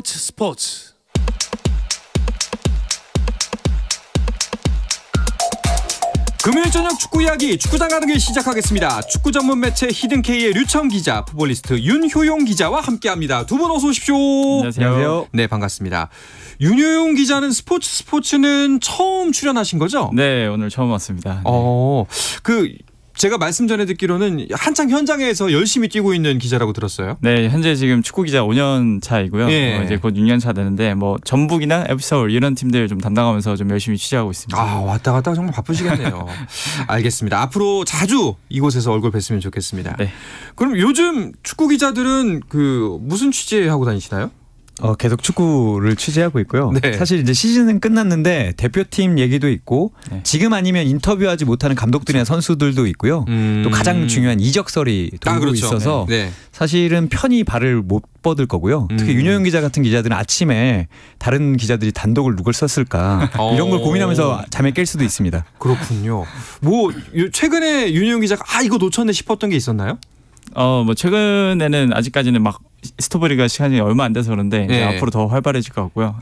스포츠. 금요일 저녁 축구 이야기 축구장 가는 길 시작하겠습니다. 축구 전문 매체 히든K의 류청 기자, 풋볼리스트 윤효용 기자와 함께합니다. 두 분 어서 오십시오. 안녕하세요. 네, 반갑습니다. 윤효용 기자는 스포츠는 처음 출연하신 거죠? 네, 오늘 처음 왔습니다. 네. 제가 말씀 전에 듣기로는 한창 현장에서 열심히 뛰고 있는 기자라고 들었어요. 네, 현재 지금 축구 기자 5년 차이고요. 예. 이제 곧 6년 차 되는데 뭐 전북이나 FC서울 이런 팀들 좀 담당하면서 좀 열심히 취재하고 있습니다. 왔다 갔다 정말 바쁘시겠네요. 알겠습니다. 앞으로 자주 이곳에서 얼굴 뵀으면 좋겠습니다. 네. 그럼 요즘 축구 기자들은 무슨 취재하고 다니시나요? 계속 축구를 취재하고 있고요. 네. 사실 이제 시즌은 끝났는데 대표팀 얘기도 있고 네. 지금 아니면 인터뷰하지 못하는 감독들이나 선수들도 있고요. 또 가장 중요한 이적설이 돌고 있어서 네. 사실은 편히 발을 못 뻗을 거고요. 특히 윤효영 기자 같은 기자들은 아침에 다른 기자들이 단독을 누굴 썼을까 이런 걸 고민하면서 잠에 깰 수도 있습니다. 그렇군요. 최근에 윤효영 기자가 이거 놓쳤네 싶었던 게 있었나요? 뭐 최근에는 아직까지는 막 스토브리가 시간이 얼마 안 돼서 그런데 이제 앞으로 더 활발해질 것 같고요.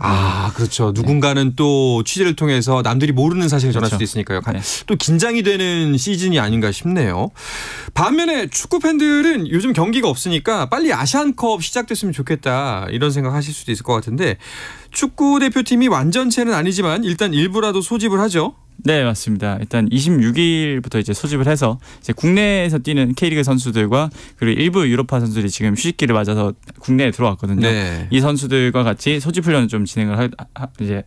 그렇죠. 누군가는 또 취재를 통해서 남들이 모르는 사실을 전할 수도 있으니까요. 네. 또 긴장이 되는 시즌이 아닌가 싶네요. 반면에 축구 팬들은 요즘 경기가 없으니까 빨리 아시안컵 시작됐으면 좋겠다 이런 생각하실 수도 있을 것 같은데 축구 대표팀이 완전체는 아니지만 일단 일부라도 소집을 하죠. 네, 맞습니다. 일단 26일부터 이제 소집을 해서 이제 국내에서 뛰는 K리그 선수들과 그리고 일부 유럽파 선수들이 지금 휴식기를 맞아서 국내에 들어왔거든요. 네. 이 선수들과 같이 소집 훈련을 좀 진행을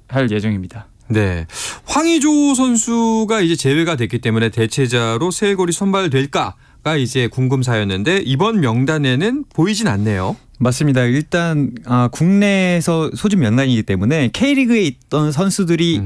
할 예정입니다. 네, 황의조 선수가 이제 제외가 됐기 때문에 대체자로 세골이 선발될까가 이제 궁금사였는데 이번 명단에는 보이진 않네요. 맞습니다. 일단 국내에서 소집 명단이기 때문에 K리그에 있던 선수들이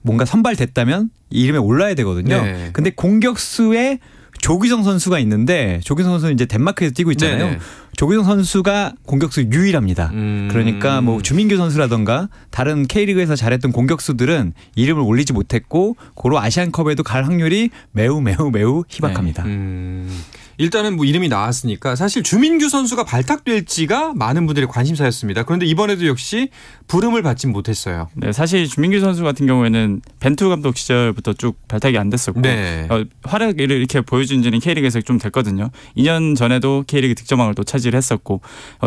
뭔가 선발됐다면 이름에 올라야 되거든요. 네. 근데 공격수에 조규성 선수가 있는데 조규성 선수는 이제 덴마크에서 뛰고 있잖아요. 네네. 조규성 선수가 공격수 유일합니다. 그러니까 뭐 주민규 선수라던가 다른 K리그에서 잘했던 공격수들은 이름을 올리지 못했고 고로 아시안컵에도 갈 확률이 매우 희박합니다. 네. 일단은 이름이 나왔으니까 사실 주민규 선수가 발탁될지가 많은 분들의 관심사였습니다. 그런데 이번에도 역시 부름을 받진 못했어요. 네, 사실 주민규 선수 같은 경우에는 벤투 감독 시절부터 쭉 발탁이 안 됐었고 네. 활약을 이렇게 보여준 지는 K리그에서 좀 됐거든요. 2년 전에도 K리그 득점왕을 또 차지를 했었고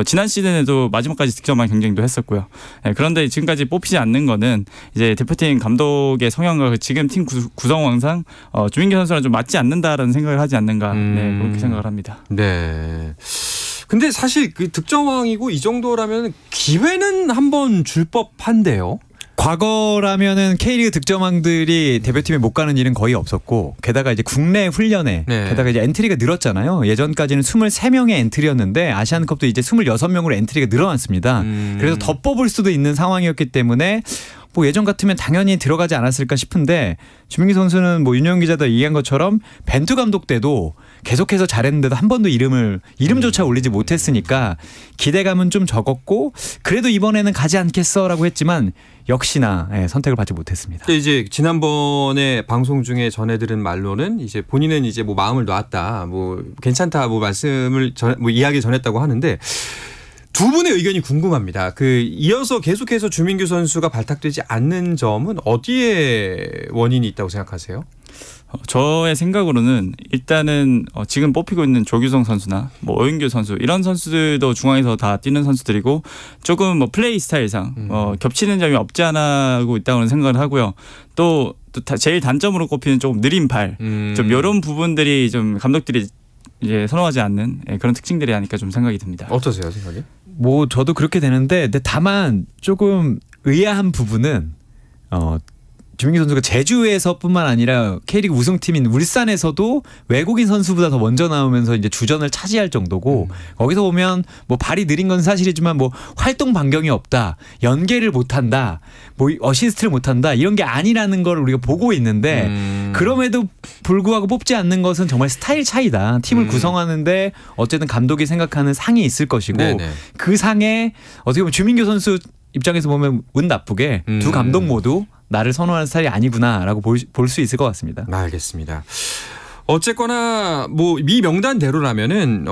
지난 시즌에도 마지막까지 득점왕 경쟁도 했었고요. 네, 그런데 지금까지 뽑히지 않는 거는 이제 대표팀 감독의 성향과 지금 팀 구성왕상 주민규 선수랑 좀 맞지 않는다라는 생각을 하지 않는가 그렇게 생각을 합니다. 네. 근데 사실 득점왕이고 이 정도라면 기회는 한번 줄 법한데요. 과거라면은 K리그 득점왕들이 대표팀에 못 가는 일은 거의 없었고 게다가 이제 국내 훈련에 게다가 이제 엔트리가 늘었잖아요. 예전까지는 23명의 엔트리였는데 아시안컵도 이제 26명으로 엔트리가 늘어났습니다. 그래서 더 뽑을 수도 있는 상황이었기 때문에 예전 같으면 당연히 들어가지 않았을까 싶은데 주민규 선수는 윤효영 기자도 얘기한 것처럼 벤투 감독 때도 계속해서 잘했는데도 한 번도 이름조차 올리지 못했으니까 기대감은 좀 적었고 그래도 이번에는 가지 않겠어라고 했지만 역시나 선택을 받지 못했습니다. 이제 지난번에 방송 중에 전해들은 말로는 이제 본인은 이제 마음을 놨다, 괜찮다, 이야기 전했다고 하는데. 두 분의 의견이 궁금합니다. 이어서 계속해서 주민규 선수가 발탁되지 않는 점은 어디에 원인이 있다고 생각하세요? 저의 생각으로는 일단은 지금 뽑히고 있는 조규성 선수나 오윤규 선수 이런 선수들도 중앙에서 다 뛰는 선수들이고 조금 플레이 스타일상 겹치는 점이 없지 않고 있다고 생각을 하고요. 또 제일 단점으로 꼽히는 조금 느린 발, 좀 이런 부분들이 좀 감독들이 이제 선호하지 않는 그런 특징들이 아닐까 좀 생각이 듭니다. 어떠세요, 생각이? 저도 그렇게 되는데 다만 조금 의아한 부분은 주민규 선수가 제주에서뿐만 아니라 K리그 우승팀인 울산에서도 외국인 선수보다 더 먼저 나오면서 이제 주전을 차지할 정도고 거기서 보면 발이 느린 건 사실이지만 활동 반경이 없다, 연계를 못한다, 어시스트를 못한다 이런 게 아니라는 걸 우리가 보고 있는데 그럼에도 불구하고 뽑지 않는 것은 정말 스타일 차이다. 팀을 구성하는데 어쨌든 감독이 생각하는 상이 있을 것이고 그 상에 어떻게 보면 주민규 선수 입장에서 보면 운 나쁘게 두 감독 모두 나를 선호하는 스타일이 아니구나라고 볼 수 있을 것 같습니다. 알겠습니다. 어쨌거나 뭐 미 명단대로라면은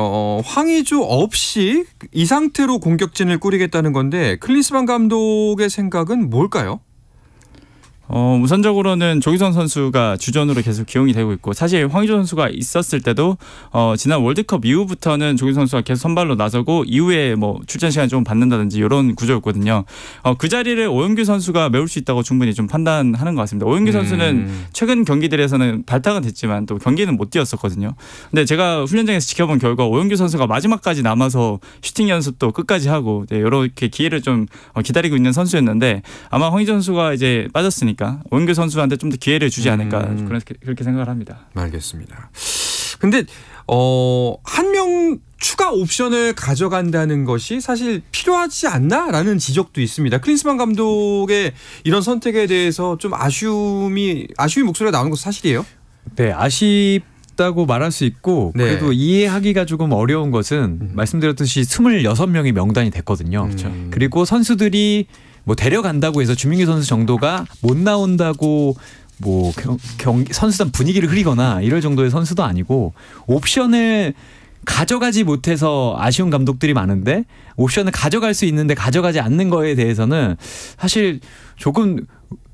황의조 없이 이 상태로 공격진을 꾸리겠다는 건데 클린스만 감독의 생각은 뭘까요? 우선적으로는 조규성 선수가 주전으로 계속 기용이 되고 있고 사실 황의조 선수가 있었을 때도 지난 월드컵 이후부터는 조규성 선수가 계속 선발로 나서고 이후에 뭐 출전 시간 좀 받는다든지 이런 구조였거든요. 그 자리를 오영규 선수가 메울 수 있다고 충분히 좀 판단하는 것 같습니다. 오영규 선수는 최근 경기들에서는 발탁은 됐지만 또 경기는 못 뛰었었거든요. 근데 제가 훈련장에서 지켜본 결과 오영규 선수가 마지막까지 남아서 슈팅 연습도 끝까지 하고 이렇게 기회를 좀 기다리고 있는 선수였는데 아마 황의조 선수가 이제 빠졌으니까 오영규 선수한테 좀 더 기회를 주지 않을까 그렇게 생각을 합니다. 알겠습니다. 근데 한 명 추가 옵션을 가져간다는 것이 사실 필요하지 않나라는 지적도 있습니다. 클린스만 감독의 이런 선택에 대해서 좀 아쉬움이 목소리가 나오는 것도 사실이에요? 네, 아쉽다고 말할 수 있고 그래도 이해하기가 조금 어려운 것은 말씀드렸듯이 26명이 명단이 됐거든요. 그리고 선수들이 뭐 데려간다고 해서 주민규 선수 정도가 못 나온다고 뭐 선수단 분위기를 흐리거나 이럴 정도의 선수도 아니고 옵션을 가져가지 못해서 아쉬운 감독들이 많은데 옵션을 가져갈 수 있는데 가져가지 않는 거에 대해서는 사실 조금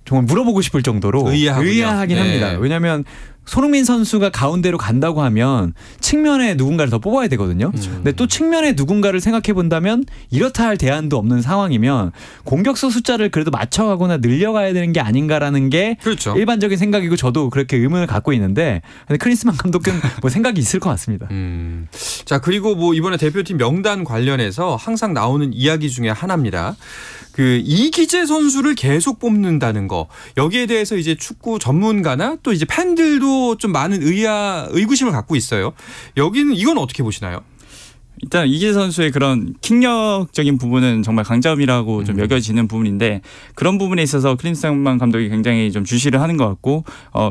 정말 물어보고 싶을 정도로 의아하긴 합니다. 왜냐하면 손흥민 선수가 가운데로 간다고 하면 측면에 누군가를 더 뽑아야 되거든요. 근데 또 측면에 누군가를 생각해 본다면 이렇다 할 대안도 없는 상황이면 공격수 숫자를 그래도 맞춰가거나 늘려가야 되는 게 아닌가라는 게 일반적인 생각이고 저도 그렇게 의문을 갖고 있는데 클린스만 감독은 뭐 생각이 있을 것 같습니다. 자, 그리고 뭐 이번에 대표팀 명단 관련해서 항상 나오는 이야기 중에 하나입니다. 그 이기재 선수를 계속 뽑는다는 거, 여기에 대해서 이제 축구 전문가나 또 이제 팬들도 좀 많은 의구심을 갖고 있어요. 여기는 이건 어떻게 보시나요? 일단 이기재 선수의 그런 킥력적인 부분은 정말 강점이라고 좀 여겨지는 부분인데 그런 부분에 있어서 클린스만 감독이 굉장히 좀 주시를 하는 것 같고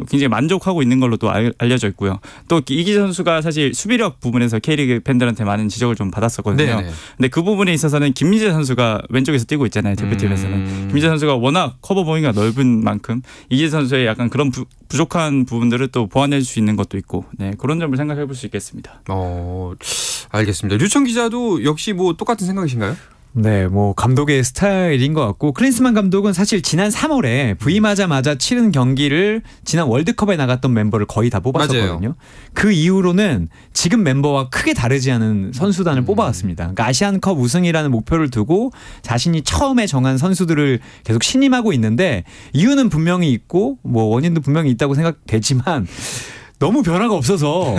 굉장히 만족하고 있는 걸로 또 알려져 있고요. 또 이기재 선수가 사실 수비력 부분에서 K리그 팬들한테 많은 지적을 좀 받았었거든요. 네네. 근데 그 부분에 있어서는 김민재 선수가 왼쪽에서 뛰고 있잖아요. 대표팀에서는. 김민재 선수가 워낙 커버 범위가 넓은 만큼 이기재 선수의 약간 그런 부족한 부분들을 또 보완해 줄 수 있는 것도 있고 그런 점을 생각해 볼 수 있겠습니다. 알겠습니다. 류청 기자도 역시 뭐 똑같은 생각이신가요? 네, 뭐 감독의 스타일인 것 같고 클린스만 감독은 사실 지난 3월에 부임하자마자 치른 경기를 지난 월드컵에 나갔던 멤버를 거의 다 뽑았었거든요. 맞아요. 그 이후로는 지금 멤버와 크게 다르지 않은 선수단을 뽑아왔습니다. 그러니까 아시안컵 우승이라는 목표를 두고 자신이 처음에 정한 선수들을 계속 신임하고 있는데 이유는 분명히 있고 뭐 원인도 분명히 있다고 생각되지만 너무 변화가 없어서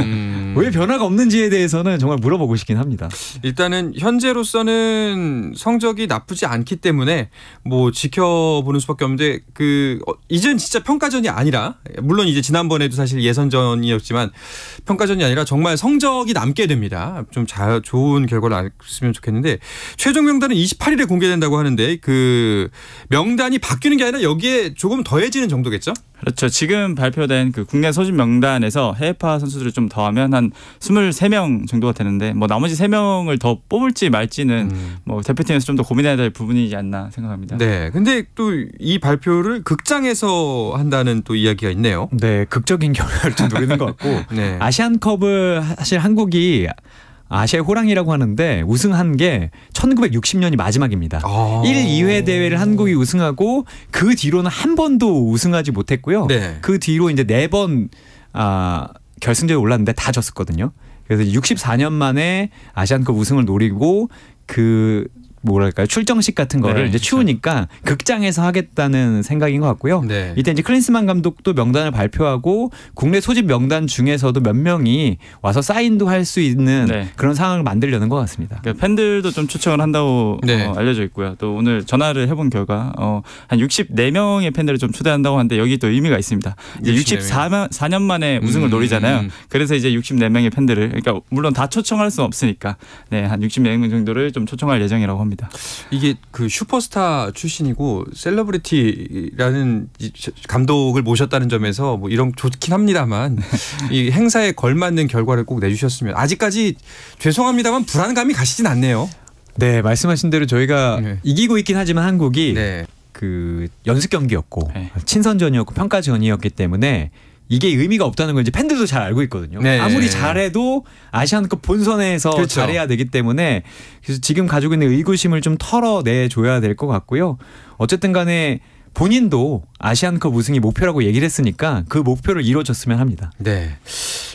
왜 변화가 없는지에 대해서는 정말 물어보고 싶긴 합니다. 일단은 현재로서는 성적이 나쁘지 않기 때문에 뭐 지켜보는 수밖에 없는데 이젠 진짜 평가전이 아니라 물론 이제 지난번에도 사실 예선전이었지만 평가전이 아니라 정말 성적이 남게 됩니다. 좀 좋은 결과를 났으면 좋겠는데 최종 명단은 28일에 공개된다고 하는데 그 명단이 바뀌는 게 아니라 여기에 조금 더해지는 정도겠죠? 그렇죠. 지금 발표된 그 국내 소집 명단에서 해외파 선수들을 좀 더하면 한 23명 정도가 되는데 뭐 나머지 3명을 더 뽑을지 말지는 뭐 대표팀에서 좀 더 고민해야 될 부분이지 않나 생각합니다. 네. 근데 또 이 발표를 극장에서 한다는 또 이야기가 있네요. 네. 극적인 결과를 좀 노리는 것 같고 아시안컵을 사실 한국이 아시아의 호랑이라고 하는데 우승한 게 1960년이 마지막입니다. 1, 2회 대회를 한국이 우승하고 그 뒤로는 한 번도 우승하지 못했고요. 그 뒤로 이제 4번 결승전에 올랐는데 다 졌었거든요. 그래서 64년 만에 아시안컵 우승을 노리고 뭐랄까요, 출정식 같은 거를 이제 추우니까 극장에서 하겠다는 생각인 것 같고요. 이때 이제 클린스만 감독도 명단을 발표하고 국내 소집 명단 중에서도 몇 명이 와서 사인도 할 수 있는 그런 상황을 만들려는 것 같습니다. 그러니까 팬들도 좀 초청을 한다고 알려져 있고요. 또 오늘 전화를 해본 결과 한 64명의 팬들을 좀 초대한다고 하는데 여기 또 의미가 있습니다. 이제 64년 만에 우승을 노리잖아요. 그래서 이제 64명의 팬들을 그러니까 물론 다 초청할 수는 없으니까 한 64명 정도를 좀 초청할 예정이라고 합니다. 이게 그 슈퍼스타 출신이고 셀러브리티라는 감독을 모셨다는 점에서 뭐 이런 좋긴 합니다만 이 행사에 걸맞는 결과를 꼭 내주셨으면 아직까지 죄송합니다만 불안감이 가시진 않네요. 네, 말씀하신 대로 저희가 이기고 있긴 하지만 한국이 그 연습 경기였고 친선전이었고 평가전이었기 때문에 이게 의미가 없다는 걸 이제 팬들도 잘 알고 있거든요. 네. 아무리 잘해도 아시안컵 본선에서 그렇죠. 잘해야 되기 때문에 그래서 지금 가지고 있는 의구심을 좀 털어내줘야 될 것 같고요. 어쨌든 간에 본인도 아시안컵 우승이 목표라고 얘기를 했으니까 그 목표를 이루어졌으면 합니다. 네.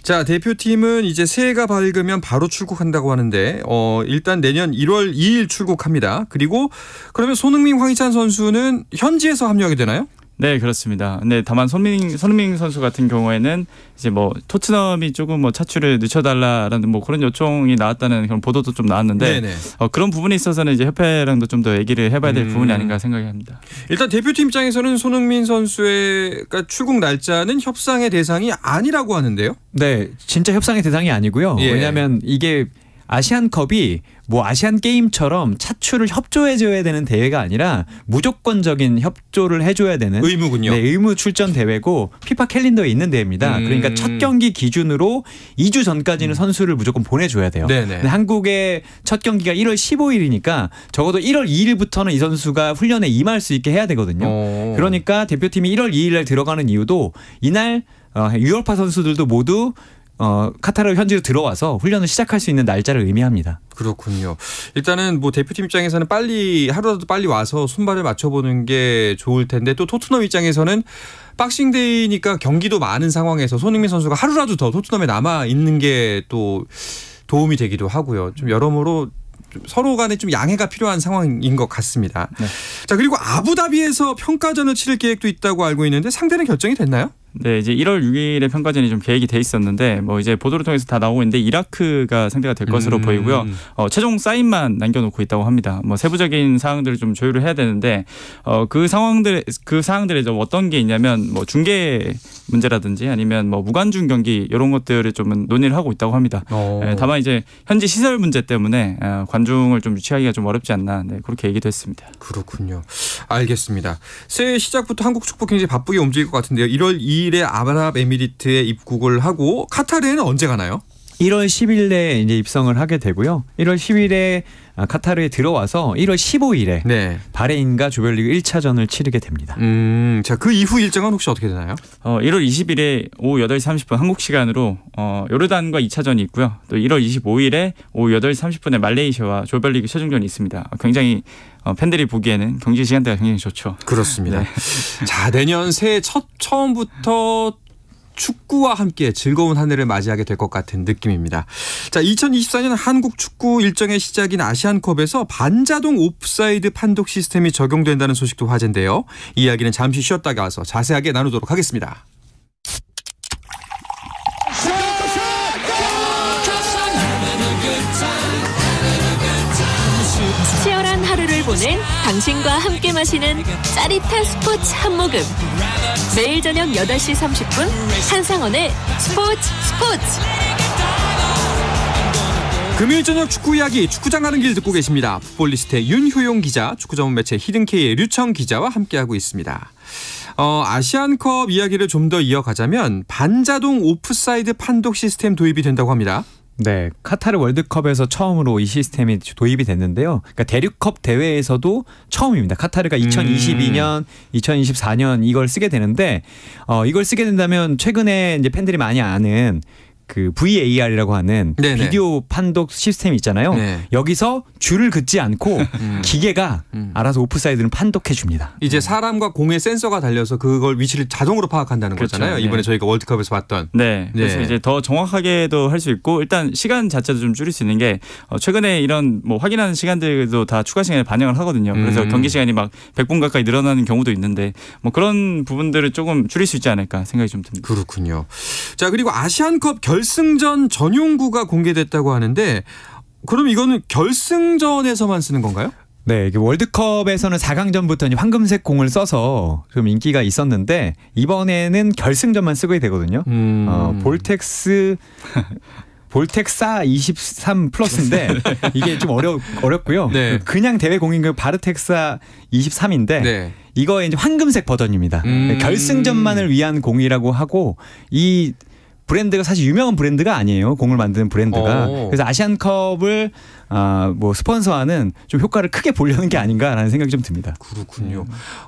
자, 대표팀은 이제 새해가 밝으면 바로 출국한다고 하는데 일단 내년 1월 2일 출국합니다. 그리고 그러면 손흥민, 황희찬 선수는 현지에서 합류하게 되나요? 네, 그렇습니다. 근데 다만 손흥민 선수 같은 경우에는 이제 뭐 토트넘이 조금 뭐 차출을 늦춰달라라는 뭐 그런 요청이 나왔다는 그런 보도도 좀 나왔는데 그런 부분에 있어서는 이제 협회랑도 좀 더 얘기를 해봐야 될 부분이 아닌가 생각이 합니다. 일단 대표팀 입장에서는 손흥민 선수의 출국 날짜는 협상의 대상이 아니라고 하는데요. 네, 진짜 협상의 대상이 아니고요. 예. 왜냐하면 이게 아시안컵이 뭐 아시안 게임처럼 차출을 협조해줘야 되는 대회가 아니라 무조건적인 협조를 해줘야 되는 의무군요. 네, 의무 출전 대회고 피파 캘린더에 있는 대회입니다. 그러니까 첫 경기 기준으로 2주 전까지는 선수를 무조건 보내줘야 돼요. 근데 한국의 첫 경기가 1월 15일이니까 적어도 1월 2일부터는 이 선수가 훈련에 임할 수 있게 해야 되거든요. 그러니까 대표팀이 1월 2일날 들어가는 이유도 이날 유럽파 선수들도 모두 카타르 현지로 들어와서 훈련을 시작할 수 있는 날짜를 의미합니다. 그렇군요. 일단은 뭐 대표팀 입장에서는 빨리 하루라도 빨리 와서 손발을 맞춰보는 게 좋을 텐데 또 토트넘 입장에서는 박싱데이니까 경기도 많은 상황에서 손흥민 선수가 하루라도 더 토트넘에 남아 있는 게 또 도움이 되기도 하고요. 좀 여러모로 서로 간에 좀 양해가 필요한 상황인 것 같습니다. 네. 자, 그리고 아부다비에서 평가전을 치를 계획도 있다고 알고 있는데 상대는 결정이 됐나요? 네, 이제 1월 6일에 평가전이 좀 계획이 돼 있었는데 뭐 이제 보도를 통해서 다 나오고 있는데 이라크가 상대가 될 것으로 보이고요. 최종 사인만 남겨놓고 있다고 합니다. 뭐 세부적인 사항들을 좀 조율을 해야 되는데 그 사항들에 좀 어떤 게 있냐면 뭐 중계 문제라든지 아니면 뭐 무관중 경기 이런 것들을 좀 논의를 하고 있다고 합니다. 다만 이제 현지 시설 문제 때문에 관중을 좀 유치하기가 좀 어렵지 않나 그렇게 얘기도 했습니다. 그렇군요. 알겠습니다. 새해 시작부터 한국 축구 굉장히 바쁘게 움직일 것 같은데요. 1월 2일에 아랍에미리트에 입국을 하고 카타르에는 언제 가나요? 1월 10일에 이제 입성을 하게 되고요. 1월 10일에 카타르에 들어와서 1월 15일에 바레인과 조별리그 1차전을 치르게 됩니다. 자, 그 이후 일정은 혹시 어떻게 되나요? 1월 20일에 오후 8시 30분 한국 시간으로 요르단과 2차전이 있고요. 또 1월 25일에 오후 8시 30분에 말레이시아와 조별리그 최종전이 있습니다. 굉장히 팬들이 보기에는 경기 시간대가 굉장히 좋죠. 그렇습니다. 자, 내년 새해 처음부터 축구와 함께 즐거운 한 해를 맞이하게 될 것 같은 느낌입니다. 자, 2024년 한국 축구 일정의 시작인 아시안컵에서 반자동 옵사이드 판독 시스템이 적용된다는 소식도 화제인데요. 이 이야기는 잠시 쉬었다가 와서 자세하게 나누도록 하겠습니다. 치열한 하루를 보낸 당신과 함께 마시는 짜릿한 스포츠 한 모금. 매일 저녁 8시 30분 한상헌의 스포츠. 금요일 저녁 축구 이야기 축구장 가는 길 듣고 계십니다. 풋볼리스트의 윤효용 기자, 축구 전문 매체 히든K의 류청 기자와 함께하고 있습니다. 아시안컵 이야기를 좀 더 이어가자면 반자동 오프사이드 판독 시스템 도입이 된다고 합니다. 네, 카타르 월드컵에서 처음으로 이 시스템이 도입이 됐는데요. 그러니까 대륙컵 대회에서도 처음입니다. 카타르가 2022년, 2024년 이걸 쓰게 되는데 이걸 쓰게 된다면 최근에 이제 팬들이 많이 아는 그 VAR이라고 하는 비디오 판독 시스템이 있잖아요. 여기서 줄을 긋지 않고 기계가 알아서 오프사이드를 판독해 줍니다. 이제 사람과 공에 센서가 달려서 그걸 위치를 자동으로 파악한다는 거잖아요. 이번에 저희가 월드컵에서 봤던. 그래서 이제 더 정확하게도 할 수 있고 일단 시간 자체도 좀 줄일 수 있는 게 최근에 이런 뭐 확인하는 시간들도 다 추가 시간에 반영을 하거든요. 그래서 경기 시간이 막 100분 가까이 늘어나는 경우도 있는데 뭐 그런 부분들을 조금 줄일 수 있지 않을까 생각이 좀 듭니다. 그렇군요. 자, 그리고 아시안컵 결승전 전용구가 공개됐다고 하는데 그럼 이거는 결승전에서만 쓰는 건가요? 네, 월드컵에서는 4강전부터 황금색 공을 써서 좀 인기가 있었는데 이번에는 결승전만 쓰게 되거든요. 볼텍사 23 플러스인데 이게 좀 어렵고요. 그냥 대회 공인 그 바르텍사 23인데 이거 이제 황금색 버전입니다. 결승전만을 위한 공이라고 하고 이 브랜드가 사실 유명한 브랜드가 아니에요. 공을 만드는 브랜드가. 그래서 아시안컵을 뭐 스폰서하는 좀 효과를 크게 보려는 게 아닌가라는 생각이 좀 듭니다. 그렇군요.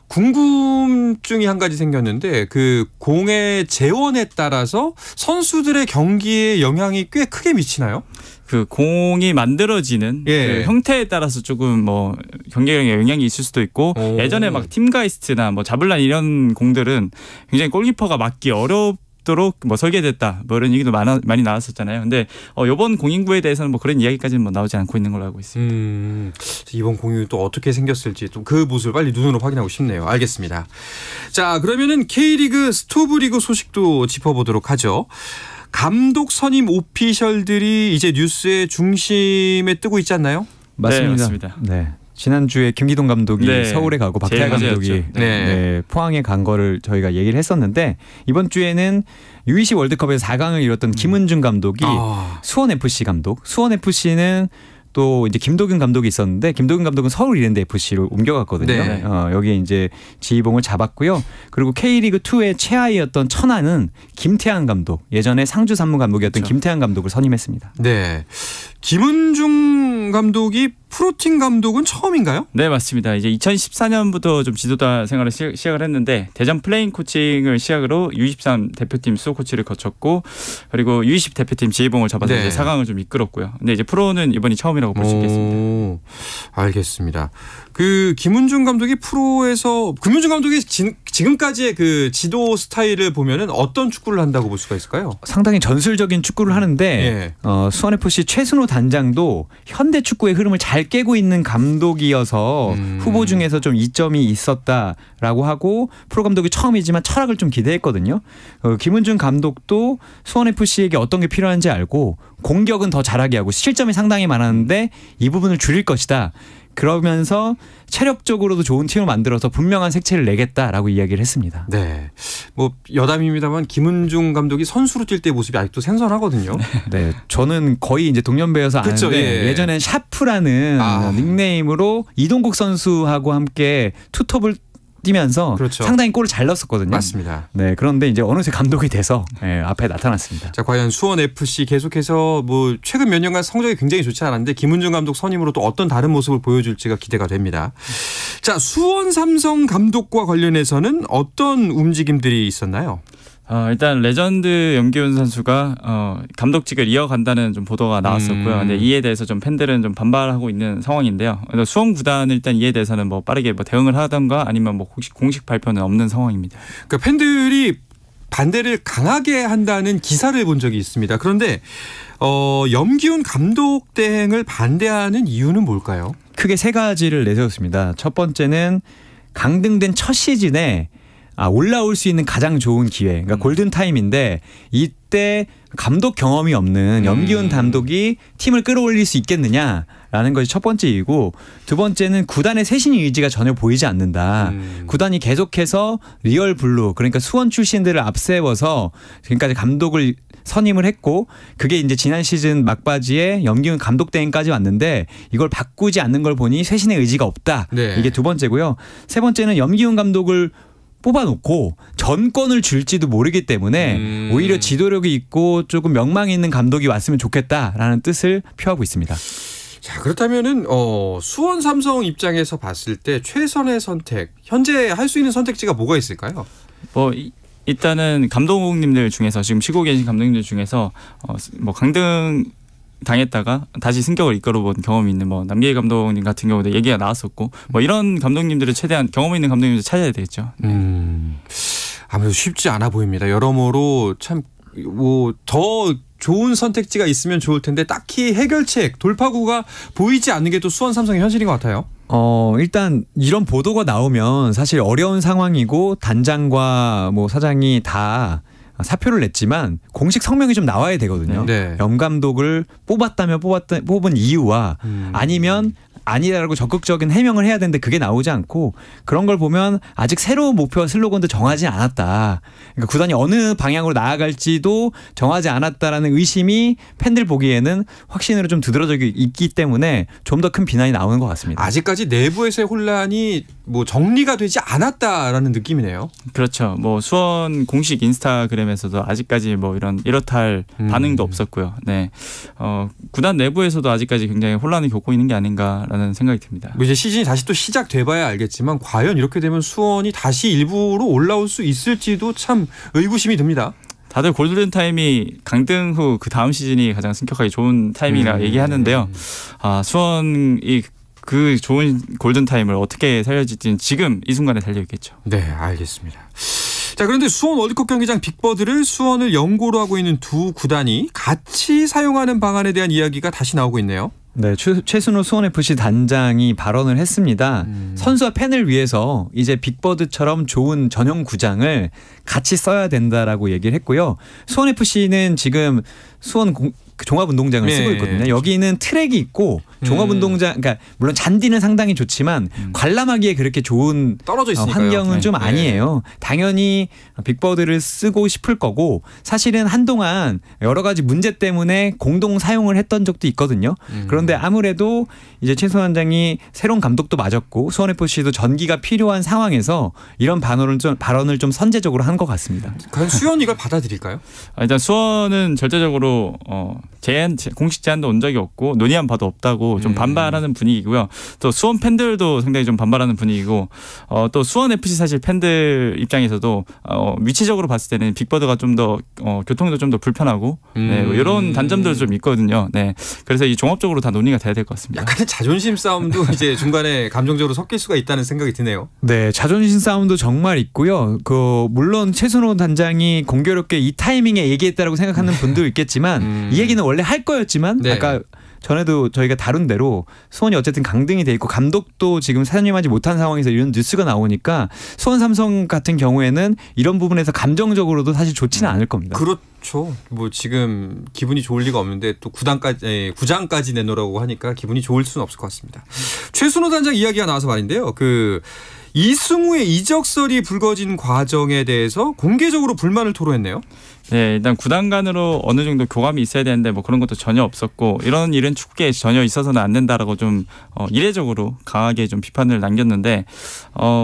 궁금증이 한 가지 생겼는데 그 공의 재원에 따라서 선수들의 경기에 영향이 꽤 크게 미치나요? 그 공이 만들어지는 그 형태에 따라서 조금 뭐 경기력에 영향이 있을 수도 있고 예전에 막 팀가이스트나 뭐 자블란 이런 공들은 굉장히 골키퍼가 맞기 어렵도록 뭐 설계됐다 뭐 이런 얘기도 많이 나왔었잖아요. 근데 이번 공인구에 대해서는 뭐 그런 이야기까지는 뭐 나오지 않고 있는 걸로 알고 있습니다. 이번 공이 또 어떻게 생겼을지 또 그 모습을 빨리 눈으로 확인하고 싶네요. 알겠습니다. 자, 그러면은 K리그 스토브리그 소식도 짚어보도록 하죠. 감독 선임 오피셜들이 이제 뉴스의 중심에 뜨고 있지 않나요? 맞습니다. 네, 맞습니다. 네. 지난주에 김기동 감독이 서울에 가고 박태하 감독이 포항에 간 거를 저희가 얘기를 했었는데 이번 주에는 U20 월드컵에서 4강을 이뤘던 김은중 감독이 수원FC 감독. 수원FC는 또 이제 김도균 감독이 있었는데 김도균 감독은 서울 이랜드 FC로 옮겨갔거든요. 네. 여기에 이제 지휘봉을 잡았고요. 그리고 K리그 2의 최하위였던 천안은 김태환 감독, 예전에 상주 산무 감독이었던 김태환 감독을 선임했습니다. 네. 김은중 감독이 프로팀 감독은 처음인가요? 네, 맞습니다. 이제 2014년부터 좀 지도자 생활을 시작을 했는데 대전 플레인 코칭을 시작으로 U23 대표팀 수호 코치를 거쳤고 그리고 U20 대표팀 지휘봉을 잡아서 이제 4강을 좀 이끌었고요. 근데 이제 프로는 이번이 처음이라고 볼 수 있겠습니다. 알겠습니다. 그 김은중 감독이 프로에서 김은중 감독이 지금까지의 그 지도 스타일을 보면은 어떤 축구를 한다고 볼 수가 있을까요? 상당히 전술적인 축구를 하는데 수원FC 최순호 단장도 현대 축구의 흐름을 잘 깨고 있는 감독이어서 후보 중에서 좀 이점이 있었다라고 하고 프로 감독이 처음이지만 철학을 좀 기대했거든요. 김은중 감독도 수원FC에게 어떤 게 필요한지 알고 공격은 더 잘하게 하고 실점이 상당히 많았는데 이 부분을 줄일 것이다. 그러면서 체력적으로도 좋은 팀을 만들어서 분명한 색채를 내겠다라고 이야기를 했습니다. 네, 뭐 여담입니다만 김은중 감독이 선수로 뛸 때 모습이 아직도 생선하거든요. 네, 저는 거의 이제 동년배여서 아는데 예전엔 샤프라는 닉네임으로 이동국 선수하고 함께 투톱을 뛰면서 상당히 골을 잘 넣었었거든요. 맞습니다. 네, 그런데 이제 어느새 감독이 돼서 앞에 나타났습니다. 자, 과연 수원FC 계속해서 뭐 최근 몇 년간 성적이 굉장히 좋지 않았는데 김은중 감독 선임으로 또 어떤 다른 모습을 보여줄지가 기대가 됩니다. 자, 수원 삼성 감독과 관련해서는 어떤 움직임들이 있었나요? 일단 레전드 염기훈 선수가 감독직을 이어간다는 좀 보도가 나왔었고요. 근데 이에 대해서 좀 팬들은 좀 반발하고 있는 상황인데요. 그래서 수원 구단은 일단 이에 대해서는 뭐 빠르게 뭐 대응을 하던가 아니면 뭐 공식 발표는 없는 상황입니다. 그러니까 팬들이 반대를 강하게 한다는 기사를 본 적이 있습니다. 그런데 염기훈 감독 대행을 반대하는 이유는 뭘까요? 크게 세 가지를 내세웠습니다. 첫 번째는 강등된 첫 시즌에 올라올 수 있는 가장 좋은 기회, 그러니까 골든 타임인데 이때 감독 경험이 없는 염기훈 감독이 팀을 끌어올릴 수 있겠느냐라는 것이 첫 번째 이유고, 두 번째는 구단의 쇄신 의지가 전혀 보이지 않는다. 구단이 계속해서 리얼 블루, 그러니까 수원 출신들을 앞세워서 지금까지 감독을 선임을 했고, 그게 이제 지난 시즌 막바지에 염기훈 감독 대행까지 왔는데 이걸 바꾸지 않는 걸 보니 쇄신의 의지가 없다. 네. 이게 두 번째고요. 세 번째는 염기훈 감독을 뽑아놓고 전권을 줄지도 모르기 때문에 오히려 지도력이 있고 조금 명망이 있는 감독이 왔으면 좋겠다라는 뜻을 표하고 있습니다. 자, 그렇다면은 수원 삼성 입장에서 봤을 때 최선의 선택, 현재 할 수 있는 선택지가 뭐가 있을까요? 일단은 감독님들 중에서 지금 쉬고 계신 감독님들 중에서 뭐 강등 당했다가 다시 승격을 이끌어본 경험이 있는 뭐 남기희 감독님 같은 경우도 얘기가 나왔었고, 뭐 이런 감독님들을 최대한 경험 있는 감독님들 찾아야 되겠죠. 아무래도 쉽지 않아 보입니다. 여러모로 참 뭐 더 좋은 선택지가 있으면 좋을 텐데 딱히 해결책, 돌파구가 보이지 않는 게 또 수원 삼성의 현실인 것 같아요. 일단 이런 보도가 나오면 사실 어려운 상황이고 단장과 뭐 사장이 다 사표를 냈지만 공식 성명이 좀 나와야 되거든요. 네. 염 감독을 뽑았다면 뽑은 이유와 아니면 아니라고 적극적인 해명을 해야 되는데 그게 나오지 않고 그런 걸 보면 아직 새로운 목표와 슬로건도 정하지 않았다. 그러니까 구단이 어느 방향으로 나아갈지도 정하지 않았다라는 의심이 팬들 보기에는 확신으로 좀 두드러져 있기 때문에 좀 더 큰 비난이 나오는 것 같습니다. 아직까지 내부에서의 혼란이 뭐 정리가 되지 않았다라는 느낌이네요. 그렇죠. 뭐 수원 공식 인스타그램에서도 아직까지 뭐 이렇다 할 반응도 없었고요. 네, 구단 내부에서도 아직까지 굉장히 혼란을 겪고 있는 게 아닌가라는 생각이 듭니다. 뭐 이제 시즌이 다시 또 시작돼봐야 알겠지만 과연 이렇게 되면 수원이 다시 일부로 올라올 수 있을지도 참 의구심이 듭니다. 다들 골든타임이 강등 후 그 다음 시즌이 가장 승격하기 좋은 타이밍이라 얘기하는데요. 수원이 그 좋은 골든타임을 어떻게 살려질지는 지금 이 순간에 달려있겠죠. 네, 알겠습니다. 자, 그런데 수원 월드컵 경기장 빅버드를 수원을 연고로 하고 있는 두 구단이 같이 사용하는 방안에 대한 이야기가 다시 나오고 있네요. 네, 최순호 수원FC 단장이 발언을 했습니다. 선수와 팬을 위해서 이제 빅버드처럼 좋은 전용 구장을 같이 써야 된다라고 얘기를 했고요. 수원FC는 지금 수원 종합운동장을 네. 쓰고 있거든요. 여기는 트랙이 있고 종합운동장, 그러니까 물론 잔디는 상당히 좋지만 관람하기에 그렇게 좋은 떨어져 있으니까요. 환경은 좀 아니에요. 당연히 빅버드를 쓰고 싶을 거고 사실은 한동안 여러 가지 문제 때문에 공동 사용을 했던 적도 있거든요. 그런데 아무래도 이제 최순호 단장이 새로운 감독도 맞았고 수원FC도 전기가 필요한 상황에서 이런 발언을 좀 선제적으로 한 것 같습니다. 과연 수원이 이걸 받아들일까요? 일단 수원은 절대적으로 공식 제안도 온 적이 없고 논의한 바도 없다고 좀 반발하는 분위기고요. 또 수원 팬들도 상당히 좀 반발하는 분위기고 또 수원FC 사실 팬들 입장에서도 위치적으로 봤을 때는 빅버드가 좀 더 교통도 좀 더 불편하고 네, 뭐 이런 단점들도 좀 있거든요. 네, 그래서 이 종합적으로 다 논의가 돼야 될 것 같습니다. 약간의 자존심 싸움도 이제 중간에 감정적으로 섞일 수가 있다는 생각이 드네요. 네, 자존심 싸움도 정말 있고요. 물론 최순호 단장이 공교롭게 이 타이밍에 얘기했다라고 생각하는 분도 있겠지만 이 얘기는 원래 할 거였지만 네. 아까 전에도 저희가 다룬 대로 수원이 어쨌든 강등이 돼 있고 감독도 지금 사용하지 못한 상황에서 이런 뉴스가 나오니까 수원 삼성 같은 경우에는 이런 부분에서 감정적으로도 사실 좋지는 않을 겁니다. 그렇죠. 뭐 지금 기분이 좋을 리가 없는데 또 구장까지 내놓으라고 하니까 기분이 좋을 수는 없을 것 같습니다. 최순호 단장 이야기가 나와서 말인데요. 이승우의 이적설이 불거진 과정에 대해서 공개적으로 불만을 토로했네요. 네, 일단 구단 간으로 어느 정도 교감이 있어야 되는데 뭐 그런 것도 전혀 없었고 이런 일은 축구계에 전혀 있어서는 안 된다라고 좀 이례적으로 강하게 좀 비판을 남겼는데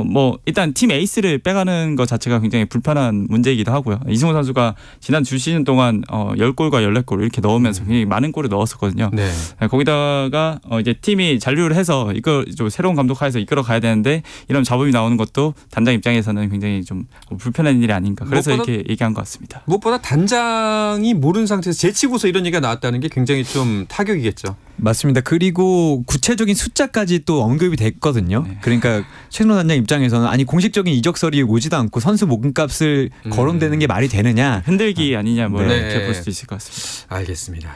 뭐 일단 팀 에이스를 빼가는 것 자체가 굉장히 불편한 문제이기도 하고요. 이승우 선수가 지난 두 시즌 동안 10골과 14골 이렇게 넣으면서 굉장히 많은 골을 넣었었거든요. 네. 거기다가 이제 팀이 잔류를 해서 이거 좀 새로운 감독 하에서 이끌어 가야 되는데 이런 잡음이 나오는 것도 단장 입장에서는 굉장히 좀 불편한 일이 아닌가. 그래서 이렇게 얘기한 것 같습니다. 무엇보다 단장이 모르는 상태에서 제치고서 이런 얘기가 나왔다는 게 굉장히 좀 타격이겠죠. 맞습니다. 그리고 구체적인 숫자까지 또 언급이 됐거든요. 네. 그러니까 최순호 단장 입장에서는 아니 공식적인 이적설이 오지도 않고 선수 목금값을 거론되는 게 말이 되느냐. 흔들기 아니냐 뭐 네. 이렇게 볼 수도 있을 것 같습니다. 알겠습니다.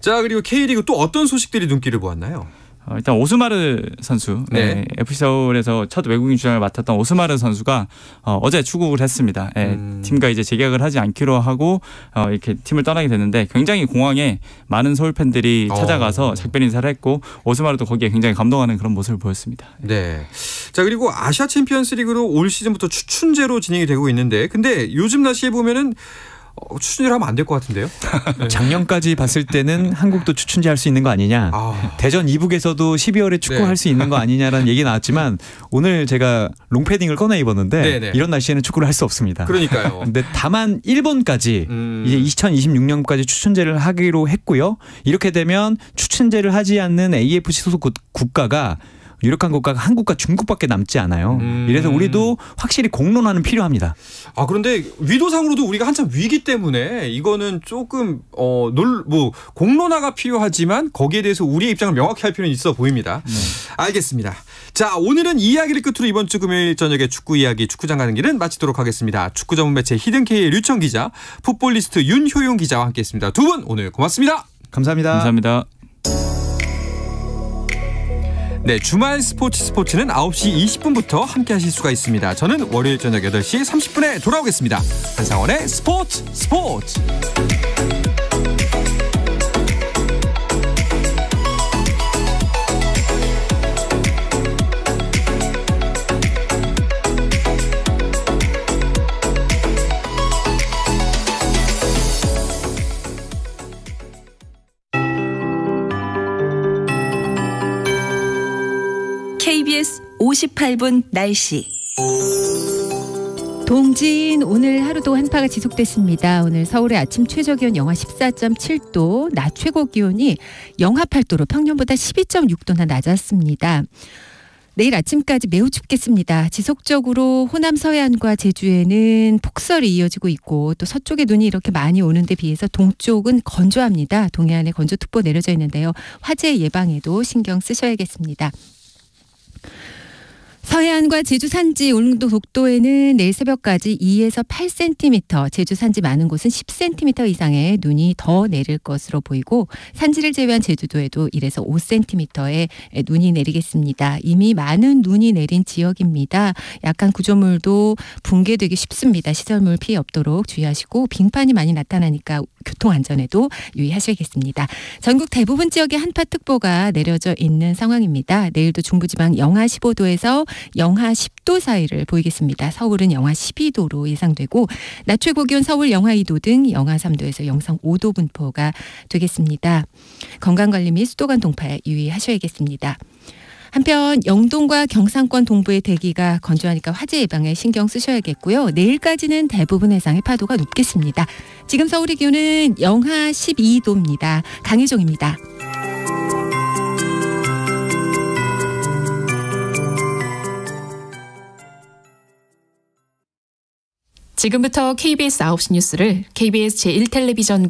자, 그리고 K리그 또 어떤 소식들이 눈길을 보았나요? 일단 오스마르 선수, 네. FC 서울에서 첫 외국인 주장을 맡았던 오스마르 선수가 어제 출국을 했습니다. 팀과 이제 재계약을 하지 않기로 하고 이렇게 팀을 떠나게 됐는데 굉장히 공항에 많은 서울 팬들이 찾아가서 작별 인사를 했고 오스마르도 거기에 굉장히 감동하는 그런 모습을 보였습니다. 네. 자, 그리고 아시아 챔피언스리그로 올 시즌부터 추춘제로 진행이 되고 있는데 근데 요즘 날씨에 보면은 추춘제를 하면 안 될 것 같은데요? 작년까지 봤을 때는 한국도 추춘제 할 수 있는 거 아니냐. 대전 이북에서도 12월에 축구할 수 있는 거 아니냐라는 얘기 나왔지만 오늘 제가 롱패딩을 꺼내 입었는데 네네. 이런 날씨에는 축구를 할 수 없습니다. 그러니까요. 근데 다만 일본까지 이제 2026년까지 추춘제를 하기로 했고요. 이렇게 되면 추춘제를 하지 않는 AFC 소속 국가가 유력한 국가가 한국과 중국밖에 남지 않아요. 이래서 우리도 확실히 공론화는 필요합니다. 그런데 위도상으로도 우리가 한참 위기 때문에 이거는 조금 공론화가 필요하지만 거기에 대해서 우리의 입장을 명확히 할 필요는 있어 보입니다. 알겠습니다. 자, 오늘은 이 이야기를 끝으로 이번 주 금요일 저녁에 축구 이야기 축구장 가는 길은 마치도록 하겠습니다. 축구 전문 매체 히든K의 류청 기자, 풋볼리스트 윤효용 기자와 함께했습니다. 두 분 오늘 고맙습니다. 감사합니다. 감사합니다. 네, 주말 스포츠는 9시 20분부터 함께 하실 수가 있습니다. 저는 월요일 저녁 8시 30분에 돌아오겠습니다. 한상원의 스포츠. 58분 날씨. 동진 오늘 하루도 한파가 지속됐습니다. 오늘 서울의 아침 최저기온 영하 14.7도, 낮 최고 기온이 영하 8도로 평년보다 12.6도나 낮았습니다. 내일 아침까지 매우 춥겠습니다. 지속적으로 호남 서해안과 제주에는 폭설이 이어지고 있고 또 서쪽에 눈이 이렇게 많이 오는 데 비해서 동쪽은 건조합니다. 동해안에 건조특보 내려져 있는데요. 화재 예방에도 신경 쓰셔야겠습니다. 서해안과 제주 산지, 울릉도 독도에는 내일 새벽까지 2에서 8cm, 제주 산지 많은 곳은 10cm 이상의 눈이 더 내릴 것으로 보이고 산지를 제외한 제주도에도 1에서 5cm의 눈이 내리겠습니다. 이미 많은 눈이 내린 지역입니다. 약간 구조물도 붕괴되기 쉽습니다. 시설물 피해 없도록 주의하시고 빙판이 많이 나타나니까 교통안전에도 유의하셔야겠습니다. 전국 대부분 지역에 한파특보가 내려져 있는 상황입니다. 내일도 중부지방 영하 15도에서 영하 10도 사이를 보이겠습니다. 서울은 영하 12도로 예상되고 낮 최고 기온 서울 영하 2도 등 영하 3도에서 영상 5도 분포가 되겠습니다. 건강관리 및 수도관 동파에 유의하셔야겠습니다. 한편 영동과 경상권 동부의 대기가 건조하니까 화재 예방에 신경 쓰셔야겠고요. 내일까지는 대부분 해상의 파도가 높겠습니다. 지금 서울의 기온은 영하 12도입니다. 강혜종입니다. 지금부터 KBS 9시 뉴스를 KBS 제1텔레비전